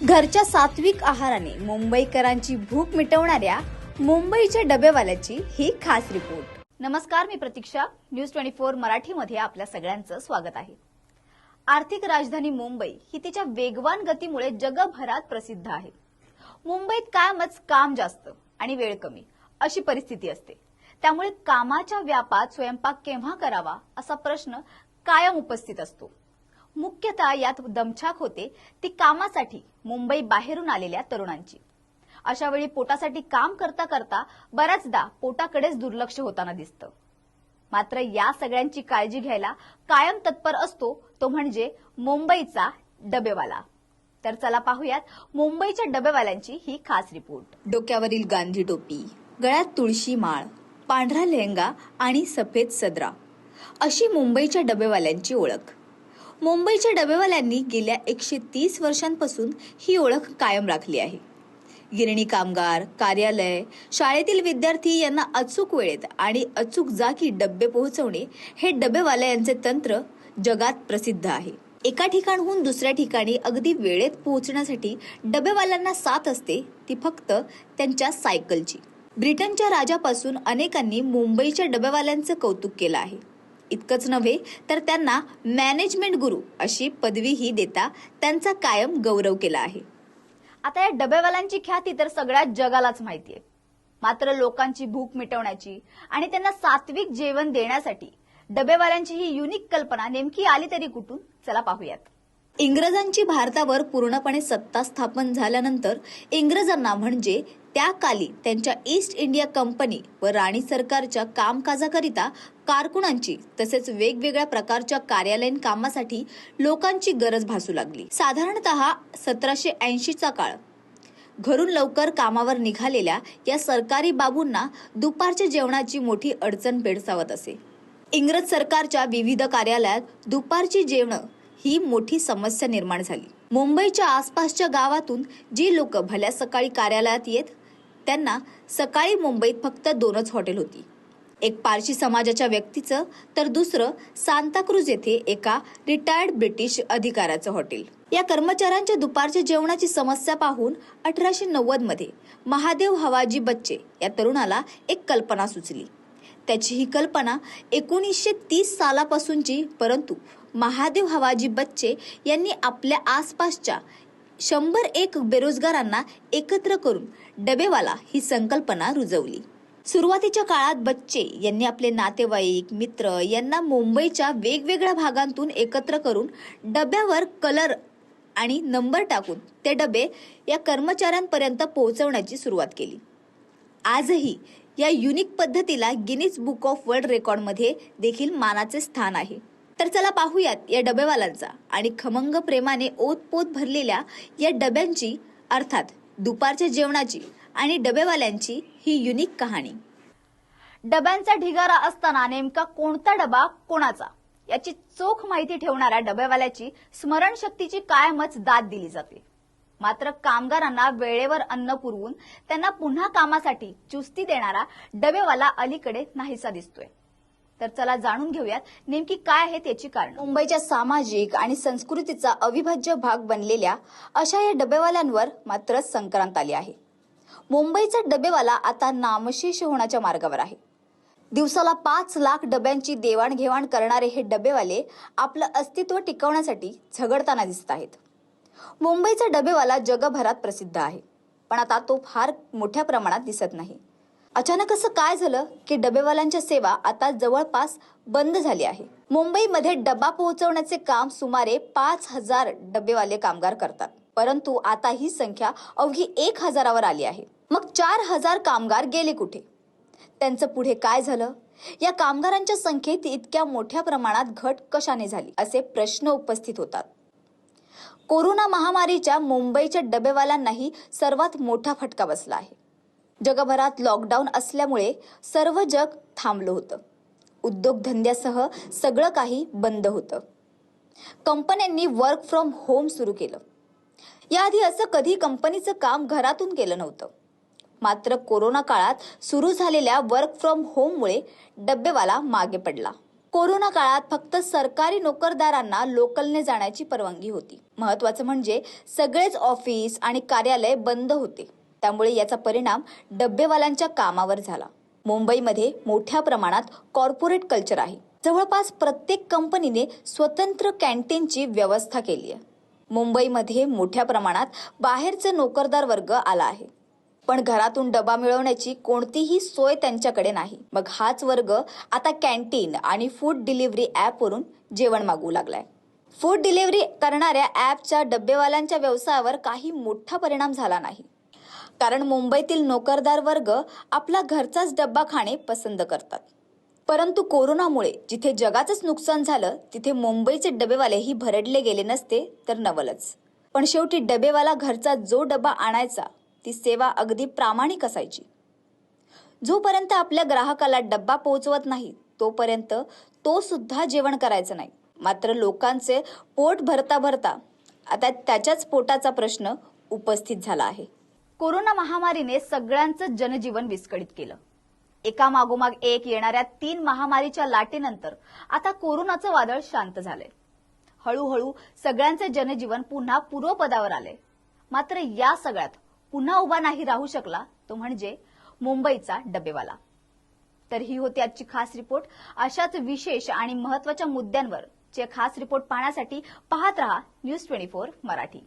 घरच्या सात्विक आहाराने मुंबईकरांची भूक मिटवणाऱ्या मुंबईच्या डबेवाल्याची ही खास रिपोर्ट। नमस्कार, मी प्रतीक्षा। न्यूज 24 मराठीमध्ये आपल्या सगळ्यांचं स्वागत आहे। आर्थिक राजधानी मुंबई ही तिच्या वेगवान गतीमुळे जगभरात प्रसिद्ध आहे। मुंबईत कायमच काम जास्त आणि वेळ कमी अशी परिस्थिती असते। त्यामुळे कामाच्या व्यापात स्वयंपाक केव्हा करावा असा प्रश्न कायम उपस्थित असतो। मुख्यतः यात दमछाक होते ती कामासाठी मुंबई बाहेरून आलेल्या तरुणांची। अशा वेळी पोटासाठी काम करता करता बऱ्याचदा पोटाकडेच दुर्लक्ष होताना दिसतं। मात्र या सगळ्यांची काळजी घ्यायला कायम तत्पर असतो तो म्हणजे मुंबईचा डबेवाला। तर चला पाहूयात मुंबईच्या डबेवाल्यांची ही खास रिपोर्ट। डोक्यावरील गांधी टोपी, गळ्यात तुळशी माळ, पांढरा लेहंगा आणि सफेद सदरा अशी मुंबईच्या डबेवाल्यांची ओळख। मुंबईच्या डबेवाल्यांनी गेल्या 130 वर्षांपासून ही ओळख कायम राखली आहे। गिरणी कामगार, कार्यालय, शाळेतील विद्यार्थी यांना अचूक वेळेत आणि अचूक जागी डबे पोहोचवणे हे डबेवाल्यांचे तंत्र जगात प्रसिद्ध आहे। एका ठिकाणहून दुसऱ्या ठिकाणी अगदी वेळेत पोहोचण्यासाठी डबेवाल्यांना साथ असते ती फक्त त्यांच्या सायकलची। ब्रिटनच्या राजापासून अनेकांनी मुंबईच्या डबेवाल्यांचं कौतुक केलं आहे। इतकंच नव्हे तर त्यांना मॅनेजमेंट गुरु अशी पदवीही देता त्यांचा कायम गौरव केला आहे। आता या डबेवाल्यांची ख्याती तर सगळ्या जगालाच माहिती आहे। मात्र लोकांची भूक मिटवण्याची आणि त्यांना सात्विक जेवण देण्यासाठी डबेवाल्यांची ही युनिक कल्पना नेमकी आली तरी कुठून, चला पाहूयात। इंग्रजांची भारतावर पूर्णपणे सत्ता स्थापन झाल्यानंतर इंग्रजांना म्हणजे त्या काली त्यांच्या ईस्ट इंडिया कंपनी व राणी सरकारच्या कामकाजाकरिता कारकुनांची तसेच वेगवेगळ्या प्रकारच्या कार्यालयीन कामासाठी लोकांची गरज भासू लागली। साधारणतः 1780चा काळ। घरून लवकर कामावर निघालेल्या या सरकारी बाबूंना दुपारच्या जेवणाची मोठी अडचण भेडसावत असे। इंग्रज सरकारच्या विविध कार्यालयात दुपारची जेवणं ही मोठी समस्या निर्माण झाली। मुंबईच्या आसपासच्या गावातून जी लोक भल्या सकाळी कार्यालयात येत त्यांना सकाळी मुंबईत फक्त 2च हॉटेल होती। एक पारशी समाजाच्या व्यक्तीचं तर दुसरं सांताक्रूज येथे एका रिटायर्ड ब्रिटिश अधिकाऱ्याचं हॉटेल। या कर्मचाऱ्यांच्या दुपारच्या जेवणाची समस्या पाहून 1890 मध्ये महादेव हवाजी बच्चे या तरुणाला एक कल्पना सुचली। त्याची ही कल्पना 1930 सालापासूनची, परंतु महादेव हवाजी बच्चे यांनी आपल्या आसपासच्या 101 बेरोजगारांना एकत्र करून डबेवाला ही संकल्पना रुजवली। सुरुवातीच्या काळात बच्चे यांनी आपले नातेवाईक, मित्र यांना मुंबईच्या वेगवेगळ्या भागांतून एकत्र करून डब्यावर कलर आणि नंबर टाकून ते डबे या कर्मचाऱ्यांपर्यंत पोहोचवण्याची सुरुवात केली। आजही या युनिक पद्धतीला गिनीज बुक ऑफ वर्ल्ड रेकॉर्डमध्ये देखील मानाचे स्थान आहे। तर चला पाहूयात या डबेवाल्यांचा आणि खमंग प्रेमाने ओतपोत भरलेल्या या डब्यांची, अर्थात दुपारच्या जेवणाची आणि डबेवाल्यांची ही युनिक कहाणी। डब्यांचा ढिगारा असताना नेमका कोणता डबा कोणाचा याची चोख माहिती ठेवणाऱ्या डबेवाल्याची स्मरणशक्तीची कायमच दाद दिली जाते। मात्र कामगारांना वेळेवर अन्न पुरवून त्यांना पुन्हा कामासाठी चुस्ती देणारा डबेवाला अलीकडे नाहीसा दिसतोय। तर चला जाणून घेऊयात नेमकी काय आहे त्याची कारण। मुंबईच्या सामाजिक आणि संस्कृतीचा अविभाज्य भाग बनलेल्या अशा या डबेवाल्यांवर मात्र संक्रांत आली आहे। मुंबईचा डबेवाला आता नामशेष होण्याच्या मार्गावर आहे। दिवसाला 5 लाख डब्यांची देवाणघेवाण करणारे हे डबेवाले आपलं अस्तित्व टिकवण्यासाठी झगडताना दिसत आहेत। मुंबईचा डबेवाला जगभरात प्रसिद्ध आहे, पण आता तो फार मोठ्या प्रमाणात दिसत नाही। अचानक असं काय झालं की डबेवाल्यांच्या सेवा आता जवळपास बंद झाली आहे। मुंबईमध्ये डबा पोहोचवण्याचे काम सुमारे 5000 डबेवाले कामगार करतात, परंतु आता ही संख्या अवघी 1000वर आली आहे। मग 4000 कामगार गेले कुठे? त्यांचं पुढे काय झालं? या कामगारांच्या संख्येत इतक्या मोठ्या प्रमाणात घट कशाने झाली असे प्रश्न उपस्थित होतात। कोरोना महामारीच्या मुंबईच्या डबेवाल्यांनाही सर्वात मोठा फटका बसला आहे। जगभरात लॉकडाऊन असल्यामुळे सर्व जग थांबलं होतं। उद्योगधंद्यासह सगळं काही बंद होतं। कंपन्यांनी वर्क फ्रॉम होम सुरू केलं। याआधी असं कधी कंपनीचं काम घरातून केलं नव्हतं। मात्र कोरोना काळात सुरू झालेल्या वर्क फ्रॉम होममुळे डबेवाला मागे पडला। कोरोना काळात फक्त सरकारी नोकरदारांना लोकलने जाण्याची परवानगी होती. महत्त्वाचं म्हणजे सगळेच ऑफिस आणि कार्यालय बंद होते. त्यामुळे याचा परिणाम डब्बेवाल्यांच्या कामावर झाला. मुंबईमध्ये मोठ्या प्रमाणात कॉर्पोरेट कल्चर आहे. जवळपास प्रत्येक कंपनीने स्वतंत्र कॅन्टीनची व्यवस्था केली आहे. मुंबईमध्ये मोठ्या प्रमाणात बाहेरचे नोकरदार वर्ग आला आहे. पण घरातून डबा मिळवण्याची कोणतीही सोय त्यांच्याकडे नाही. मग हाच वर्ग आता कॅन्टीन आणि फूड डिलिव्हरी ॲपवरून जेवण मागवू लागलाय. फूड डिलिव्हरी करणाऱ्या ॲपच्या डब्बेवाल्यांच्या व्यवसायावर काही मोठा परिणाम झाला नाही. कारण मुंबईतील नोकरदार वर्ग आपला घरचाच डब्बा खाणे पसंत करतात. परंतु कोरोनामुळे जिथे जगाचंच नुकसान झालं तिथे मुंबईचे डबेवालेही भरडले गेले नसते तर नवलच. पण शेवटी डबेवाला घरचा जो डबा आणायचा ती सेवा अगदी प्रामाणिक असायची. जोपर्यंत आपल्या ग्राहकाला डब्बा पोहोचवत नाही तोपर्यंत तो सुद्धा जेवण करायचं नाही. मात्र लोकांचे पोट भरता भरता आता त्याच्याच पोटाचा प्रश्न उपस्थित झाला आहे. कोरोना महामारीने सगळ्यांचं जनजीवन विस्कळीत केलं. एका मागोमाग एक येणाऱ्या 3 महामारीच्या लाटेनंतर आता कोरोनाचं वादळ शांत झालंय. हळूहळू सगळ्यांचे जनजीवन पुन्हा पूर्वपदावर आले. मात्र या सगळ्यात पुन्हा उभा नाही राहू शकला तो म्हणजे मुंबईचा डबेवाला. तर ही होती आजची खास रिपोर्ट. अशाच विशेष आणि महत्त्वाच्या मुद्द्यांवर चे खास रिपोर्ट पाहण्यासाठी पाहत रहा न्यूज 24 मराठी.